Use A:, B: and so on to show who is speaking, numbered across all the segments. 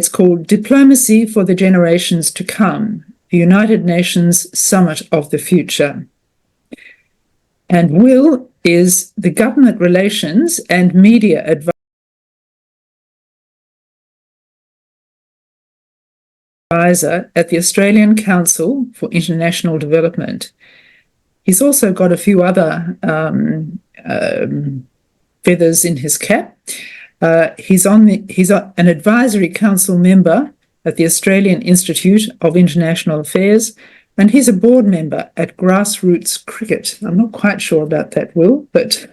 A: It's called Diplomacy for the Generations to Come, the United Nations Summit of the Future. And Will is the Government Relations and Media Advisor at the Australian Council for International Development. He's also got a few other feathers in his cap. He's an advisory council member at the Australian Institute of International Affairs, and he's a board member at Grassroots Cricket. I'm not quite sure about that, Will, but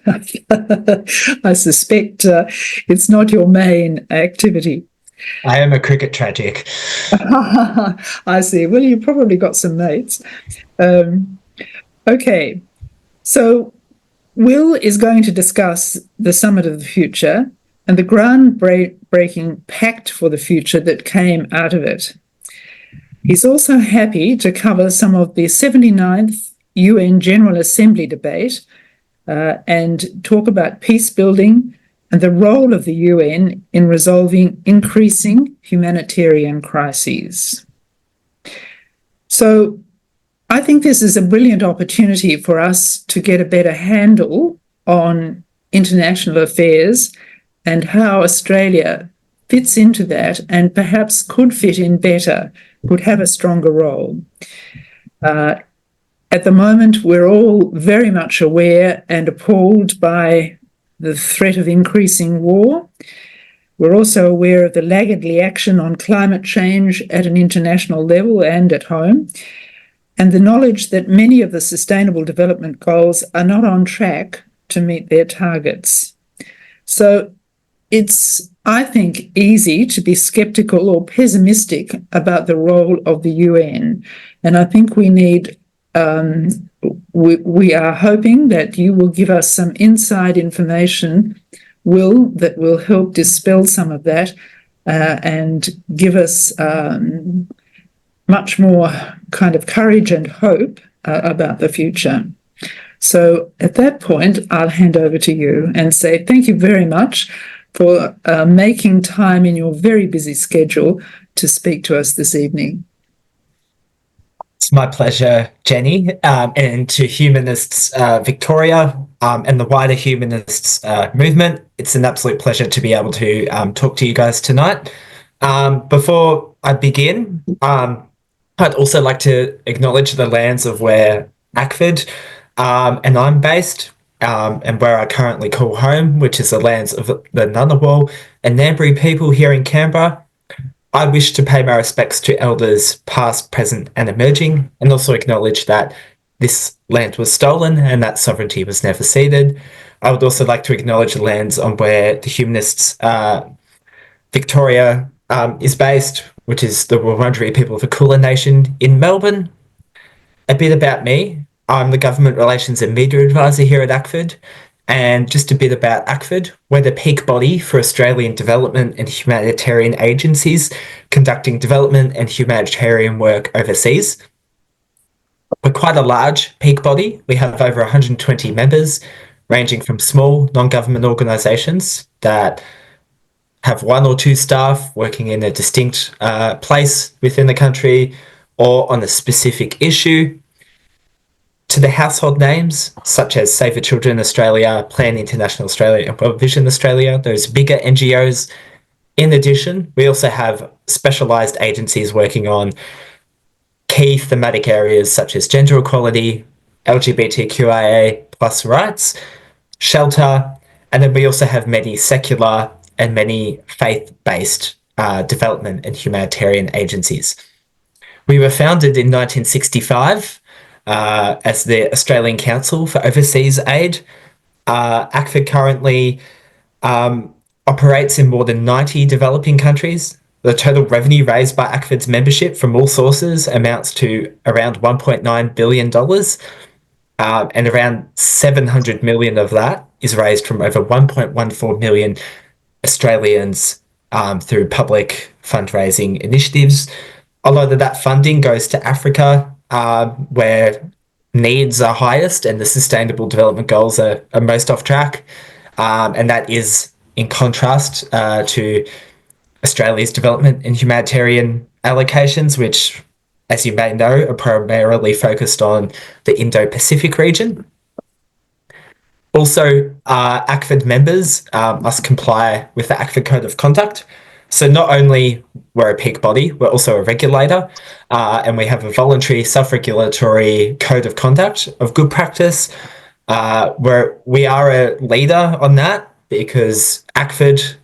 A: I suspect it's not your main activity.
B: I am a cricket tragic.
A: I see. Well, you've probably got some mates. Okay, so Will is going to discuss the Summit of the Future and the groundbreaking pact for the future that came out of it. He's also happy to cover some of the 79th UN General Assembly debate and talk about peace building and the role of the UN in resolving increasing humanitarian crises. So I think this is a brilliant opportunity for us to get a better handle on international affairs and how Australia fits into that and perhaps could fit in better, could have a stronger role. At the moment, we're all very much aware and appalled by the threat of increasing war. We're also aware of the laggardly action on climate change at an international level and at home, and the knowledge that many of the Sustainable Development Goals are not on track to meet their targets. So it's, I think, easy to be sceptical or pessimistic about the role of the UN. And I think we need, we are hoping that you will give us some inside information, Will, that will help dispel some of that and give us much more kind of courage and hope about the future. So at that point, I'll hand over to you and say thank you very much for making time in your very busy schedule to speak to us this evening.
B: It's my pleasure, Jenny, and to Humanists Victoria and the wider Humanists movement. It's an absolute pleasure to be able to talk to you guys tonight. Before I begin, I'd also like to acknowledge the lands of where ACFID and I'm based, and where I currently call home, which is the lands of the Ngunnawal and Ngambri people here in Canberra. I wish to pay my respects to elders past, present and emerging, and also acknowledge that this land was stolen and that sovereignty was never ceded. I would also like to acknowledge the lands on where the Humanists Victoria is based, which is the Wurundjeri people of the Kulin Nation in Melbourne. A bit about me. I'm the Government Relations and Media Advisor here at ACFID. And just a bit about ACFID. We're the peak body for Australian development and humanitarian agencies conducting development and humanitarian work overseas. We're quite a large peak body. We have over 120 members, ranging from small non-government organisations that have one or two staff working in a distinct place within the country or on a specific issue, to the household names such as Save the Children Australia, Plan International Australia and World Vision Australia, those bigger NGOs. In addition, we also have specialised agencies working on key thematic areas such as gender equality, LGBTQIA plus rights, shelter, and then we also have many secular and many faith-based development and humanitarian agencies. We were founded in 1965 as the Australian Council for Overseas Aid. ACFID currently operates in more than 90 developing countries. The total revenue raised by ACFID's membership from all sources amounts to around $1.9 billion, and around 700 million of that is raised from over 1.14 million Australians through public fundraising initiatives. A lot of that funding goes to Africa, where needs are highest and the Sustainable Development Goals are most off track. And that is in contrast to Australia's development and humanitarian allocations, which, as you may know, are primarily focused on the Indo-Pacific region. Also, ACFID members must comply with the ACFID Code of Conduct. So not only we're a peak body, we're also a regulator, and we have a voluntary self-regulatory code of conduct of good practice, where we are a leader on that because ACFID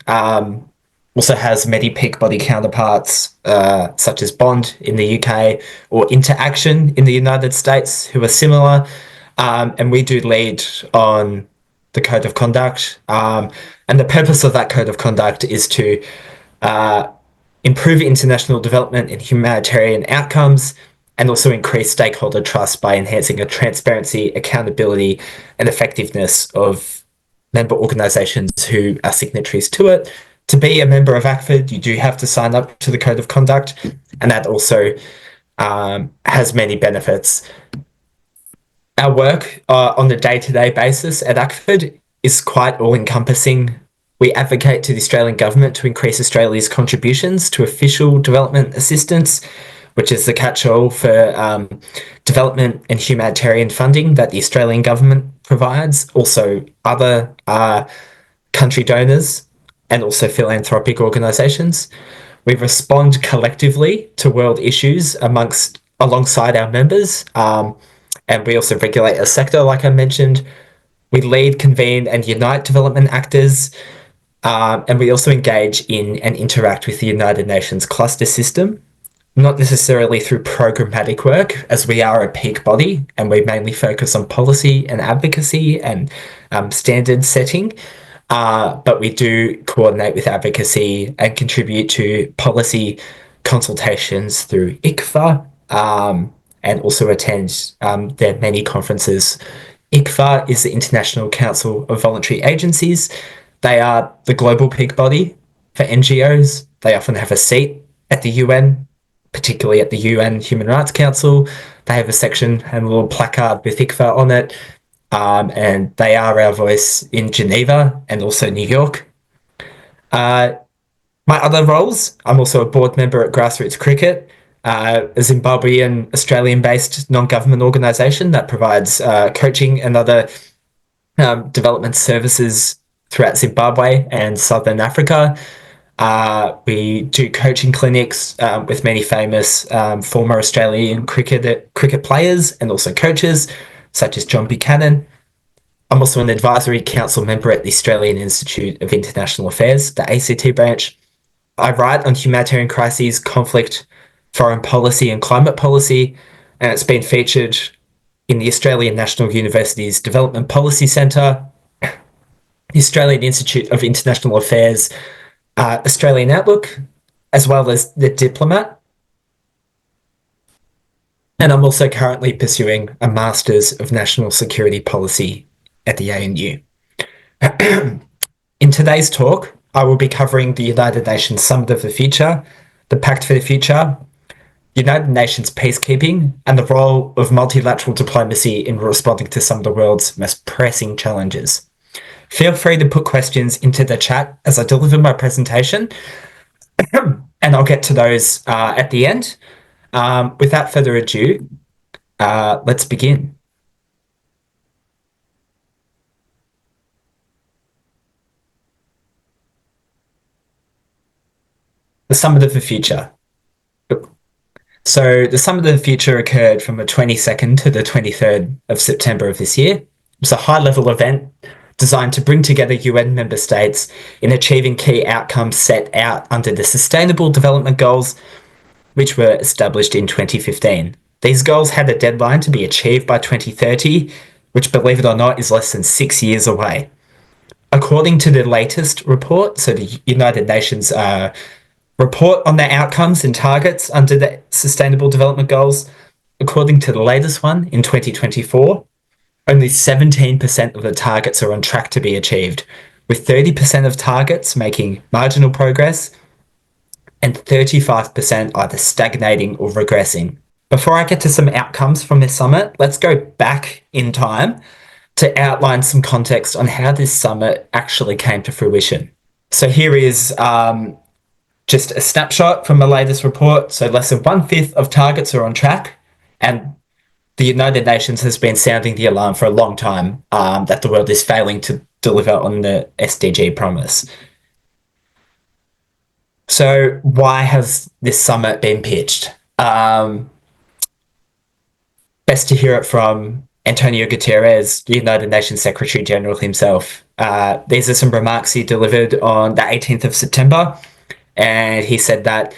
B: also has many peak body counterparts, such as Bond in the UK or Interaction in the United States, who are similar. And we do lead on the code of conduct. And the purpose of that code of conduct is to improve international development and humanitarian outcomes, and also increase stakeholder trust by enhancing the transparency, accountability, and effectiveness of member organisations who are signatories to it. To be a member of ACFID, you do have to sign up to the code of conduct, and that also has many benefits. Our work on a day-to-day basis at ACFID is quite all-encompassing. We advocate to the Australian government to increase Australia's contributions to official development assistance, which is the catch-all for development and humanitarian funding that the Australian government provides, also other country donors, and also philanthropic organisations. We respond collectively to world issues alongside our members, and we also regulate a sector, like I mentioned. We lead, convene, and unite development actors, and we also engage in and interact with the United Nations cluster system, not necessarily through programmatic work, as we are a peak body and we mainly focus on policy and advocacy and standard setting, but we do coordinate with advocacy and contribute to policy consultations through ICFA, and also attend their many conferences. ICFA is the International Council of Voluntary Agencies. They are the global peak body for NGOs. They often have a seat at the UN, particularly at the UN Human Rights Council. They have a section and a little placard with ICFA on it, and they are our voice in Geneva and also New York. My other roles, I'm also a board member at Grassroots Cricket, a Zimbabwean Australian-based non-government organisation that provides coaching and other development services throughout Zimbabwe and Southern Africa. We do coaching clinics with many famous former Australian cricket players and also coaches, such as John Buchanan. I'm also an advisory council member at the Australian Institute of International Affairs, the ACT branch. I write on humanitarian crises, conflict, foreign policy, and climate policy, and it's been featured in the Australian National University's Development Policy Centre, the Australian Institute of International Affairs, Australian Outlook, as well as The Diplomat. And I'm also currently pursuing a Masters of National Security Policy at the ANU. In today's talk, I will be covering the United Nations Summit of the Future, the Pact for the Future, United Nations peacekeeping, and the role of multilateral diplomacy in responding to some of the world's most pressing challenges. Feel free to put questions into the chat as I deliver my presentation, and I'll get to those at the end. Without further ado, let's begin. The Summit of the Future. So the Summit of the Future occurred from the 22nd to the 23rd of September of this year. It was a high-level event designed to bring together UN member states in achieving key outcomes set out under the Sustainable Development Goals, which were established in 2015. These goals had a deadline to be achieved by 2030, which, believe it or not, is less than 6 years away. According to the latest report, so the United Nations report on their outcomes and targets under the Sustainable Development Goals, according to the latest one in 2024, only 17% of the targets are on track to be achieved, with 30% of targets making marginal progress and 35% either stagnating or regressing. Before I get to some outcomes from this summit, let's go back in time to outline some context on how this summit actually came to fruition. So here is just a snapshot from the latest report. So less than 1/5 of targets are on track, and the United Nations has been sounding the alarm for a long time that the world is failing to deliver on the SDG promise. So why has this summit been pitched? Best to hear it from Antonio Guterres, the United Nations Secretary General himself. These are some remarks he delivered on the 18th of September, and he said that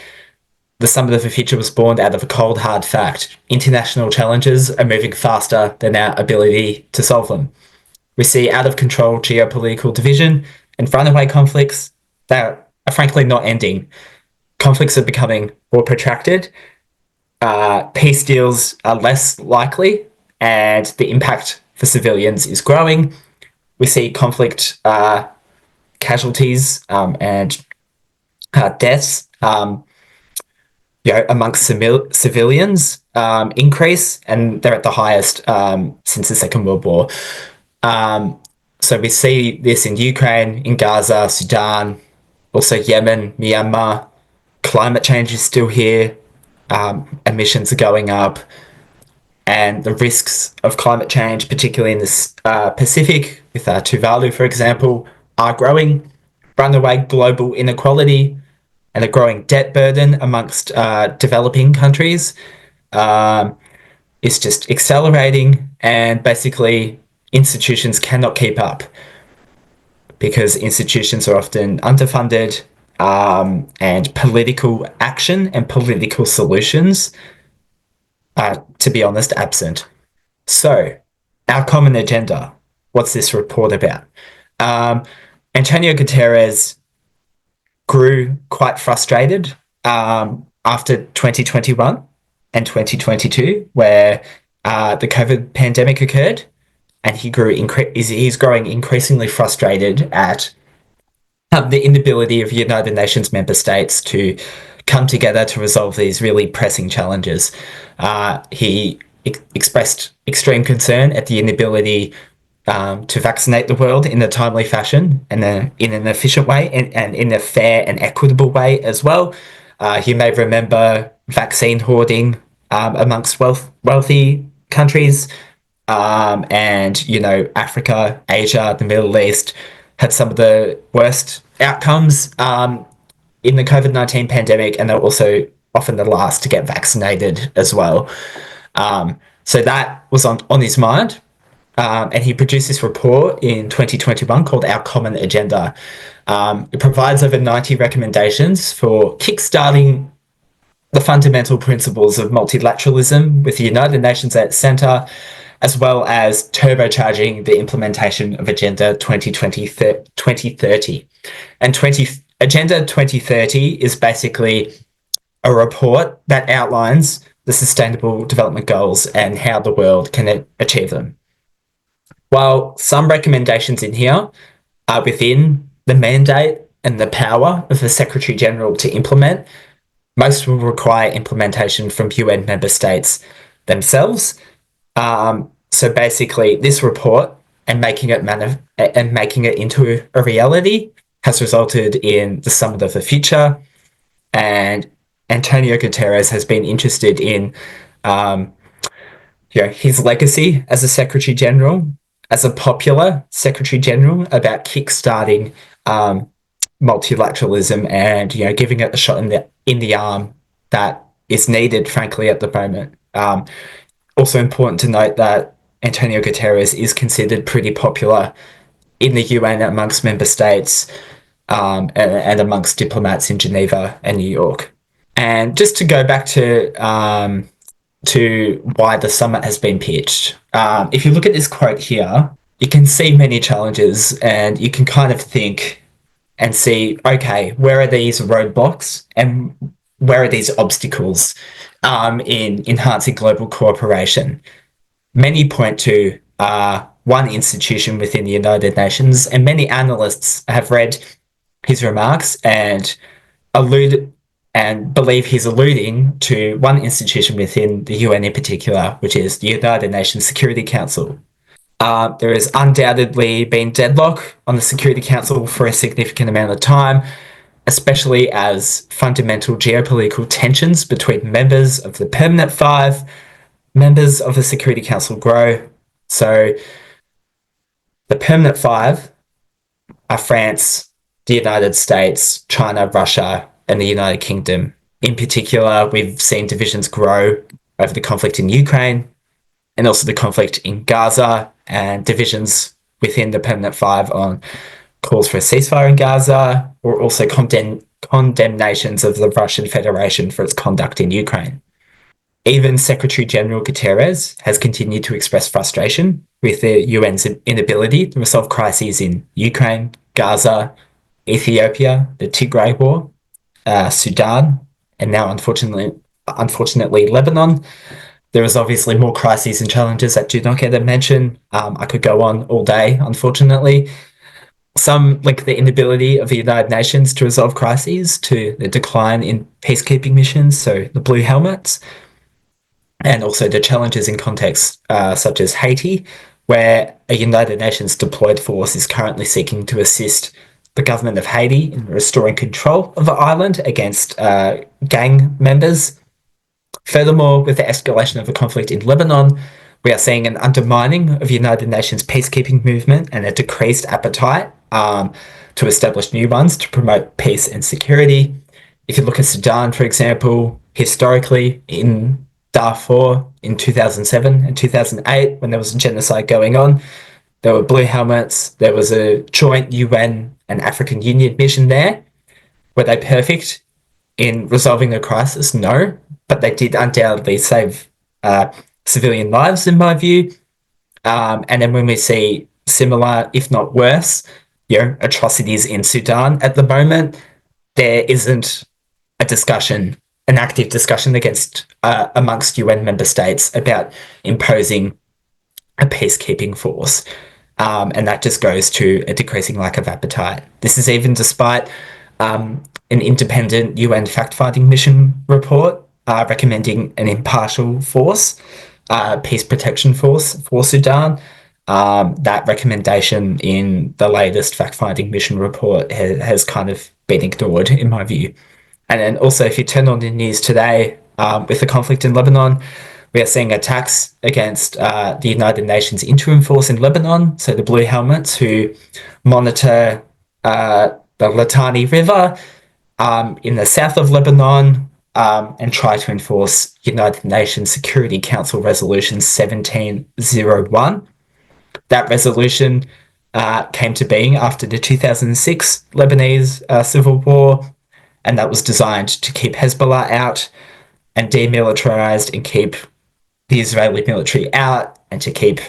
B: the Summit of the Future was born out of a cold, hard fact. International challenges are moving faster than our ability to solve them. We see out-of-control geopolitical division and runaway conflicts that are frankly not ending. Conflicts are becoming more protracted. Peace deals are less likely, and the impact for civilians is growing. We see conflict casualties and deaths amongst civilians increase, and they're at the highest since the Second World War. So we see this in Ukraine, in Gaza, Sudan, also Yemen, Myanmar. Climate change is still here. Emissions are going up, and the risks of climate change, particularly in the Pacific, with Tuvalu, for example, are growing. Runaway global inequality and a growing debt burden amongst developing countries is just accelerating, and basically institutions cannot keep up because institutions are often underfunded, and political action and political solutions are, to be honest, absent. So, our common agenda. What's this report about? Antonio Guterres grew quite frustrated after 2021 and 2022, where the COVID pandemic occurred, and he's growing increasingly frustrated at the inability of United Nations member states to come together to resolve these really pressing challenges. He expressed extreme concern at the inability to vaccinate the world in a timely fashion and in an efficient way, and in a fair and equitable way as well. You may remember vaccine hoarding amongst wealthy countries, and Africa, Asia, the Middle East had some of the worst outcomes in the COVID-19 pandemic, and they're also often the last to get vaccinated as well. So that was on his mind. And he produced this report in 2021 called Our Common Agenda. It provides over 90 recommendations for kickstarting the fundamental principles of multilateralism with the United Nations at its centre, as well as turbocharging the implementation of Agenda 2030. And Agenda 2030 is basically a report that outlines the Sustainable Development Goals and how the world can achieve them. While some recommendations in here are within the mandate and the power of the Secretary General to implement, most will require implementation from UN member states themselves. So basically, this report and making it into a reality has resulted in the Summit of the Future, and Antonio Guterres has been interested in his legacy as a Secretary General, as a popular Secretary General, about kickstarting multilateralism and giving it the shot in the arm that is needed, frankly, at the moment. Also important to note that Antonio Guterres is considered pretty popular in the UN amongst member states, and amongst diplomats in Geneva and New York. And just to go back to why the summit has been pitched, if you look at this quote here, you can see many challenges, and you can kind of think and see, okay, where are these roadblocks and where are these obstacles in enhancing global cooperation? Many point to one institution within the United Nations, and many analysts have read his remarks and believe he's alluding to one institution within the UN in particular, which is the United Nations Security Council. There has undoubtedly been deadlock on the Security Council for a significant amount of time. especially as fundamental geopolitical tensions between members of the Permanent Five, members of the Security Council grow. So the Permanent Five are France, the United States, China, Russia, and the United Kingdom. In particular, we've seen divisions grow over the conflict in Ukraine and also the conflict in Gaza, and divisions within the Permanent Five on calls for a ceasefire in Gaza, or also condemnations of the Russian Federation for its conduct in Ukraine. Even Secretary General Guterres has continued to express frustration with the UN's inability to resolve crises in Ukraine, Gaza, Ethiopia, the Tigray War, Sudan, and now unfortunately Lebanon. There is obviously more crises and challenges that do not get a mention. I could go on all day, unfortunately. Some link the inability of the United Nations to resolve crises to the decline in peacekeeping missions, so the blue helmets, and also the challenges in contexts such as Haiti, where a United Nations deployed force is currently seeking to assist the government of Haiti in restoring control of the island against gang members. Furthermore, with the escalation of the conflict in Lebanon, we are seeing an undermining of the United Nations peacekeeping movement and a decreased appetite to establish new ones to promote peace and security. If you look at Sudan, for example, historically in Darfur in 2007 and 2008, when there was a genocide going on, there were blue helmets, there was a joint UN and African Union mission there. Were they perfect in resolving the crisis? No, but they did undoubtedly save civilian lives, in my view. And then when we see similar, if not worse, atrocities in Sudan at the moment, there isn't a discussion, an active discussion amongst UN member states about imposing a peacekeeping force. And that just goes to a decreasing lack of appetite. This is even despite an independent UN fact-finding mission report recommending an impartial force, peace protection force for Sudan. That recommendation in the latest fact-finding mission report has kind of been ignored, in my view. And then also, if you turn on the news today, with the conflict in Lebanon, we are seeing attacks against the United Nations interim force in Lebanon, so the Blue Helmets, who monitor the Litani River in the south of Lebanon, and try to enforce United Nations Security Council Resolution 1701. That resolution came to being after the 2006 Lebanese civil war, and that was designed to keep Hezbollah out and demilitarized and keep the Israeli military out and to keep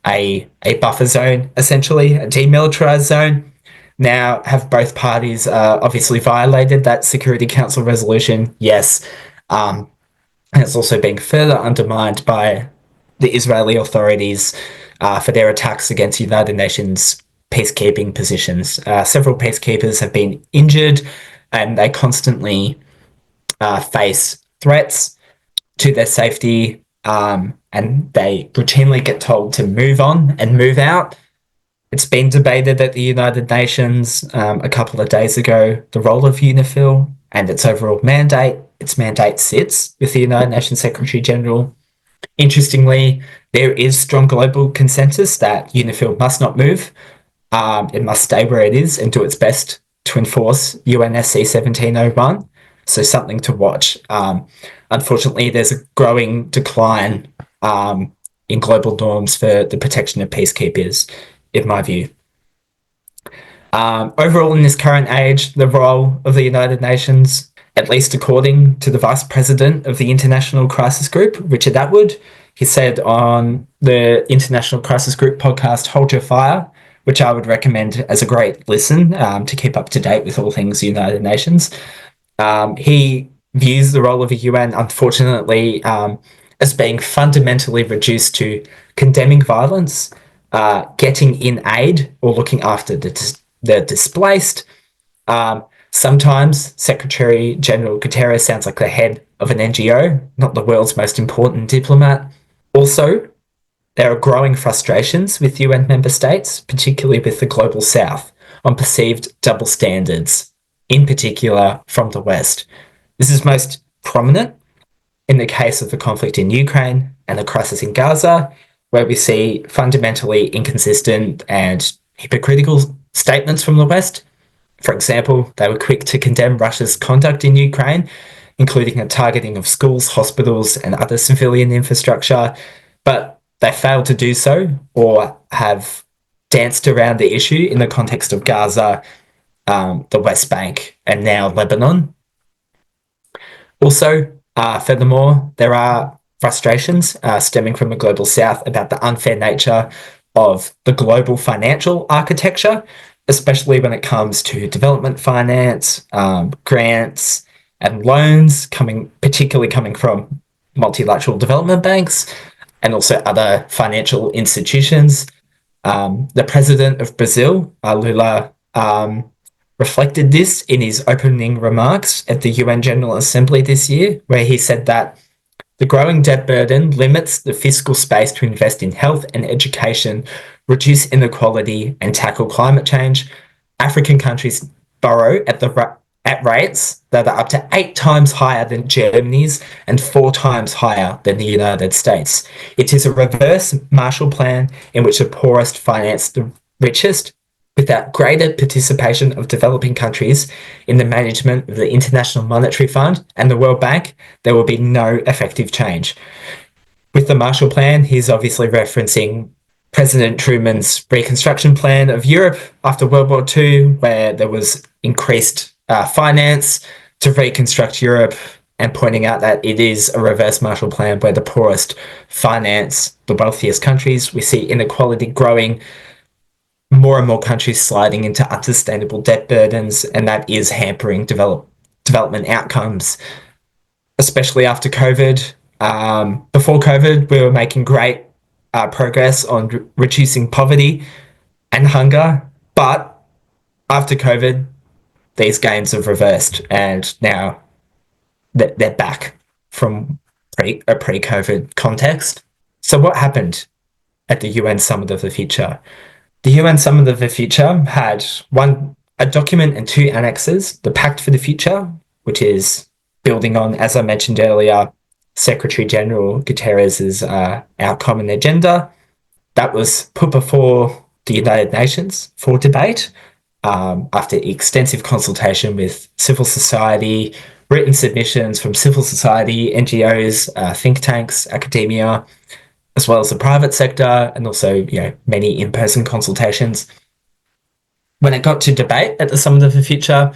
B: a buffer zone, essentially, a demilitarized zone. Now, have both parties obviously violated that Security Council resolution? Yes. And it's also being further undermined by the Israeli authorities for their attacks against United Nations peacekeeping positions. Several peacekeepers have been injured, and they constantly face threats to their safety, and they routinely get told to move on and move out. It's been debated at the United Nations a couple of days ago, the role of UNIFIL and its overall mandate. Its mandate sits with the United Nations Secretary General. Interestingly, there is strong global consensus that UNIFIL must not move. It must stay where it is and do its best to enforce UNSC 1701. So something to watch. Unfortunately, there's a growing decline in global norms for the protection of peacekeepers, in my view. Overall, in this current age, the role of the United Nations, at least according to the Vice President of the International Crisis Group, Richard Atwood, he said on the International Crisis Group podcast, Hold Your Fire, which I would recommend as a great listen to keep up to date with all things United Nations. He views the role of the UN, unfortunately, as being fundamentally reduced to condemning violence, getting in aid or looking after the displaced. Sometimes Secretary General Guterres sounds like the head of an NGO, not the world's most important diplomat. Also, there are growing frustrations with UN member states, particularly with the Global South, on perceived double standards in particular from the West. This is most prominent in the case of the conflict in Ukraine and the crisis in Gaza, where we see fundamentally inconsistent and hypocritical statements from the West. For example, they were quick to condemn Russia's conduct in Ukraine, including a targeting of schools, hospitals, and other civilian infrastructure, but they failed to do so or have danced around the issue in the context of Gaza, the West Bank, and now Lebanon. Also, furthermore, there are frustrations stemming from the global south about the unfair nature of the global financial architecture, especially when it comes to development finance, grants, and loans, particularly coming from multilateral development banks and also other financial institutions. The president of Brazil, Lula, reflected this in his opening remarks at the UN General Assembly this year, where he said that the growing debt burden limits the fiscal space to invest in health and education, reduce inequality, and tackle climate change. African countries borrow at rates that are up to 8 times higher than Germany's and 4 times higher than the United States. It is a reverse Marshall Plan in which the poorest finance the richest. Without greater participation of developing countries in the management of the International Monetary Fund and the World Bank, there will be no effective change. With the Marshall Plan, he's obviously referencing President Truman's reconstruction plan of Europe after World War II, where there was increased finance to reconstruct Europe, and pointing out that it is a reverse Marshall Plan where the poorest finance the wealthiest countries. We see inequality growing, more and more countries sliding into unsustainable debt burdens, and that is hampering development outcomes, especially after COVID. Before COVID, we were making great progress on reducing poverty and hunger, but after COVID, these gains have reversed, and now they're back from a pre-COVID context. So what happened at the UN Summit of the Future? The UN Summit of the Future had a document and 2 annexes, the Pact for the Future, which is building on, as I mentioned earlier, Secretary General Guterres's Our Common Agenda. That was put before the United Nations for debate after extensive consultation with civil society, written submissions from civil society, NGOs, think tanks, academia, as well as the private sector, and also, many in-person consultations. When it got to debate at the Summit of the Future,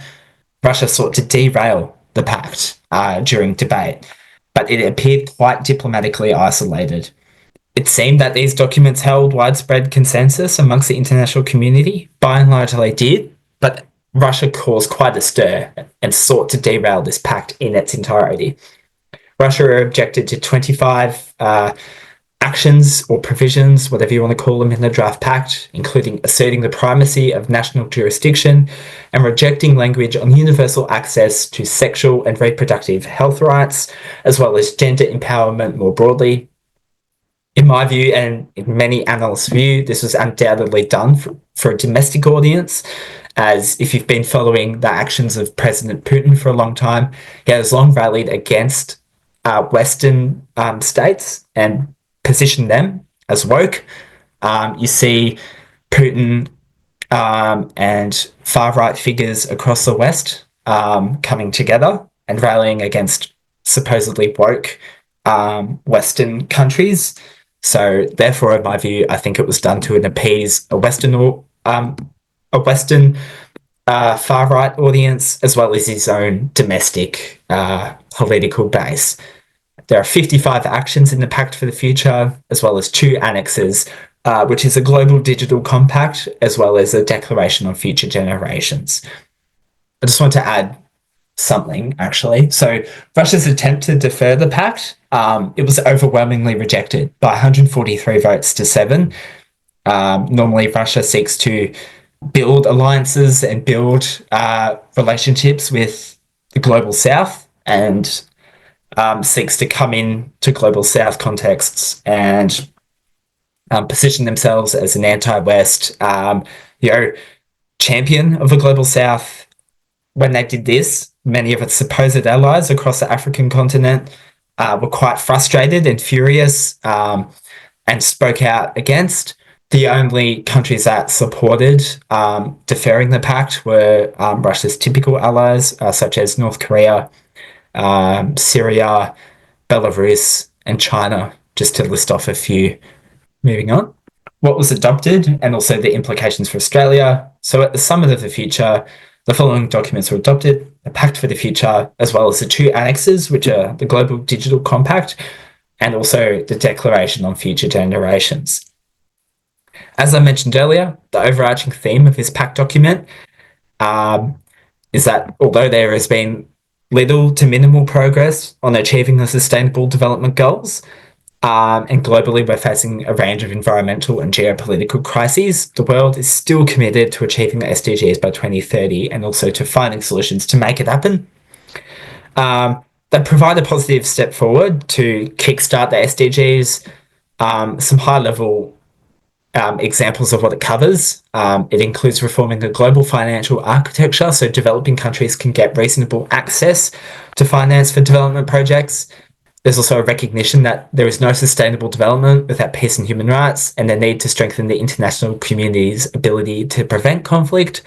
B: Russia sought to derail the pact during debate, but it appeared quite diplomatically isolated. It seemed that these documents held widespread consensus amongst the international community. By and large, they did, but Russia caused quite a stir and sought to derail this pact in its entirety. Russia objected to 25 actions or provisions, whatever you want to call them, in the draft pact, including asserting the primacy of national jurisdiction and rejecting language on universal access to sexual and reproductive health rights, as well as gender empowerment more broadly. In my view, and in many analysts' view, this was undoubtedly done for a domestic audience, as if you've been following the actions of President Putin for a long time, he has long rallied against Western states and positioned them as woke. You see Putin and far-right figures across the West coming together and rallying against supposedly woke Western countries. So therefore, in my view, I think it was done to appease a Western far-right audience, as well as his own domestic political base. There are 55 actions in the Pact for the Future, as well as 2 annexes, which is a global digital compact, as well as a declaration on future generations. I just want to add something, actually. So Russia's attempt to defer the pact, it was overwhelmingly rejected by 143 votes to 7. Normally, Russia seeks to build alliances and build relationships with the global south, and seeks to come in to global south contexts and position themselves as an anti-West champion of the global south, when they did this, many of its supposed allies across the African continent were quite frustrated and furious and spoke out against. The only countries that supported deferring the pact were Russia's typical allies, such as North Korea, Syria, Belarus, and China, just to list off a few. Moving on. What was adopted and also the implications for Australia. So at the Summit of the Future, the following documents were adopted: the Pact for the Future, as well as the two annexes, which are the Global Digital Compact and also the Declaration on Future Generations. As I mentioned earlier, the overarching theme of this pact document is that although there has been little to minimal progress on achieving the Sustainable Development Goals, and globally we're facing a range of environmental and geopolitical crises, the world is still committed to achieving the SDGs by 2030 and also to finding solutions to make it happen. They provide a positive step forward to kickstart the SDGs, some high-level examples of what it covers. It includes reforming the global financial architecture so developing countries can get reasonable access to finance for development projects. There's also a recognition that there is no sustainable development without peace and human rights, and the need to strengthen the international community's ability to prevent conflict.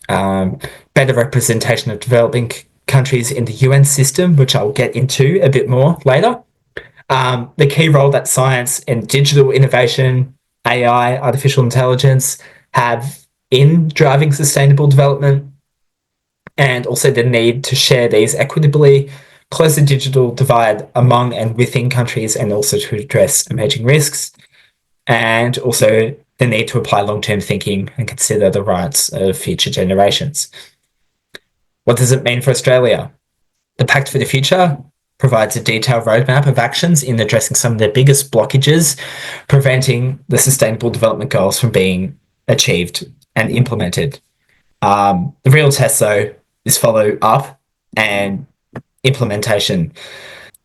B: Better representation of developing countries in the UN system, which I'll get into a bit more later. The key role that science and digital innovation, AI, artificial intelligence, have in driving sustainable development, and also the need to share these equitably, close the digital divide among and within countries, and also to address emerging risks, and also the need to apply long-term thinking and consider the rights of future generations. What does it mean for Australia? The Pact for the Future provides a detailed roadmap of actions in addressing some of the biggest blockages preventing the Sustainable Development Goals from being achieved and implemented. The real test, though, is follow-up and implementation.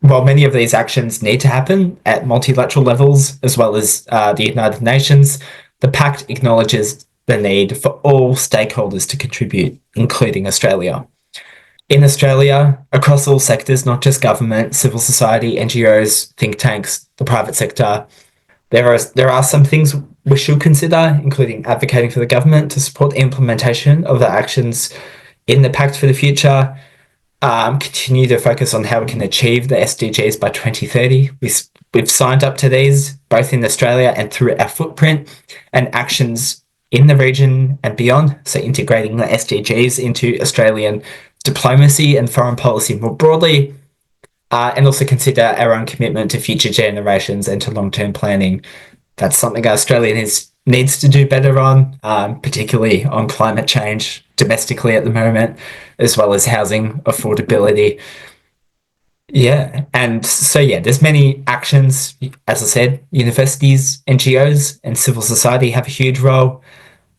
B: While many of these actions need to happen at multilateral levels, as well as the United Nations, the Pact acknowledges the need for all stakeholders to contribute, including Australia. In Australia, across all sectors, not just government, civil society, NGOs, think tanks, the private sector, there are some things we should consider, including advocating for the government to support the implementation of the actions in the Pact for the Future, continue to focus on how we can achieve the SDGs by 2030. We've signed up to these, both in Australia and through our footprint, and actions in the region and beyond, so integrating the SDGs into Australian diplomacy and foreign policy more broadly, and also consider our own commitment to future generations and to long-term planning. That's something Australia needs to do better on, particularly on climate change domestically at the moment, as well as housing affordability. Yeah, and so there's many actions. As I said, universities, NGOs, and civil society have a huge role,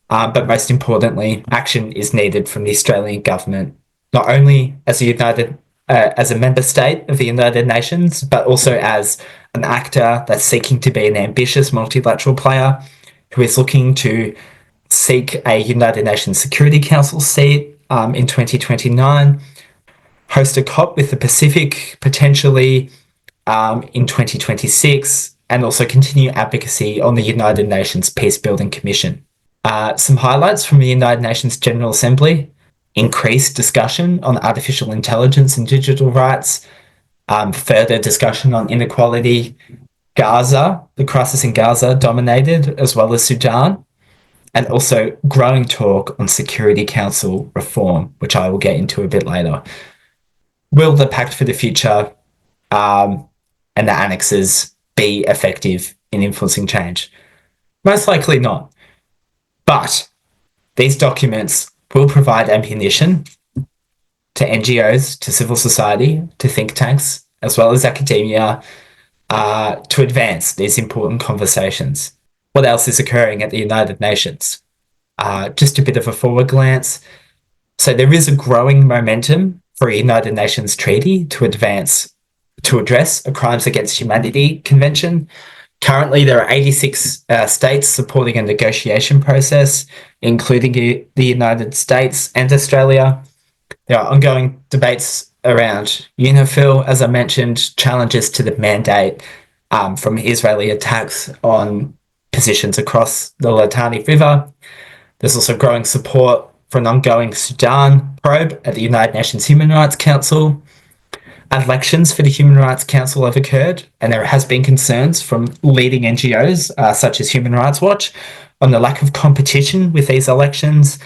B: but most importantly, action is needed from the Australian government, not only as a member state of the United Nations, but also as an actor that's seeking to be an ambitious multilateral player who is looking to seek a United Nations Security Council seat in 2029, host a COP with the Pacific potentially in 2026, and also continue advocacy on the United Nations Peacebuilding Commission. Some highlights from the United Nations General Assembly: increased discussion on artificial intelligence and digital rights, further discussion on inequality, Gaza, the crisis in Gaza dominated, as well as Sudan, and also growing talk on Security Council reform, which I will get into a bit later. Will the Pact for the Future and the annexes be effective in influencing change? Most likely not. But these documents will provide ammunition to NGOs, to civil society, to think tanks, as well as academia, to advance these important conversations. What else is occurring at the United Nations? Just a bit of a forward glance. So there is a growing momentum for a United Nations treaty to address a Crimes Against Humanity Convention. Currently, there are 86 states supporting a negotiation process, including the United States and Australia. ongoing debates around UNIFIL, as I mentioned, challenges to the mandate from Israeli attacks on positions across the Litani River. There's also growing support for an ongoing Sudan probe at the United Nations Human Rights Council. Elections for the Human Rights Council have occurred, and there has been concerns from leading NGOs such as Human Rights Watch on the lack of competition with these elections.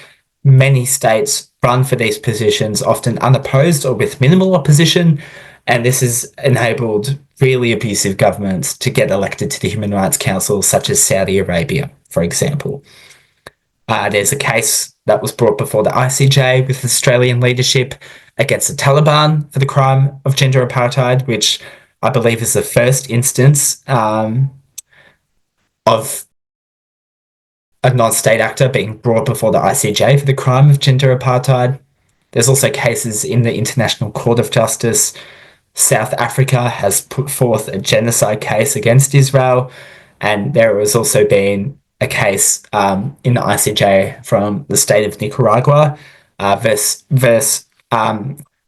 B: Many states run for these positions, often unopposed or with minimal opposition, and this has enabled really abusive governments to get elected to the Human Rights Council, such as Saudi Arabia, for example. There's a case that was brought before the ICJ with Australian leadership against the Taliban for the crime of gender apartheid, which I believe is the first instance of a non-state actor being brought before the ICJ for the crime of gender apartheid. There's also cases in the International Court of Justice. South Africa has put forth a genocide case against Israel, and there has also been a case in the ICJ from the state of Nicaragua versus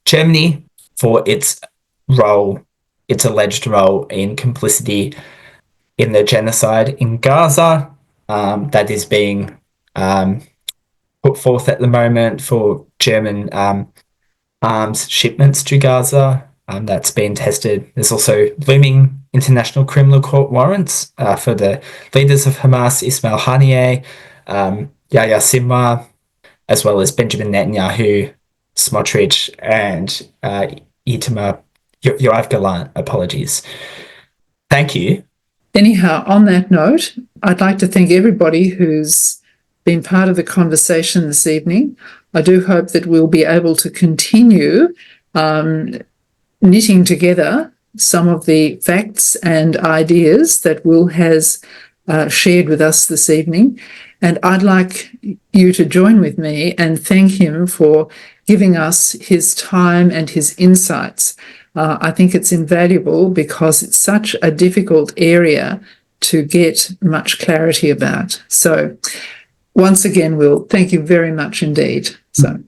B: Germany for its alleged role in complicity in the genocide in Gaza. That is being put forth at the moment for German arms shipments to Gaza. That's been tested. There's also looming International Criminal Court warrants for the leaders of Hamas, Ismail Haniyeh, Yahya Sinwar, as well as Benjamin Netanyahu, Smotrich, and Itamar Yoav Gallant. Apologies. Thank you.
A: Anyhow, on that note, I'd like to thank everybody who's been part of the conversation this evening. I do hope that we'll be able to continue knitting together some of the facts and ideas that Will has shared with us this evening. And I'd like you to join with me and thank him for giving us his time and his insights. I think it's invaluable because it's such a difficult area to get much clarity about. So once again, Will, thank you very much indeed. So.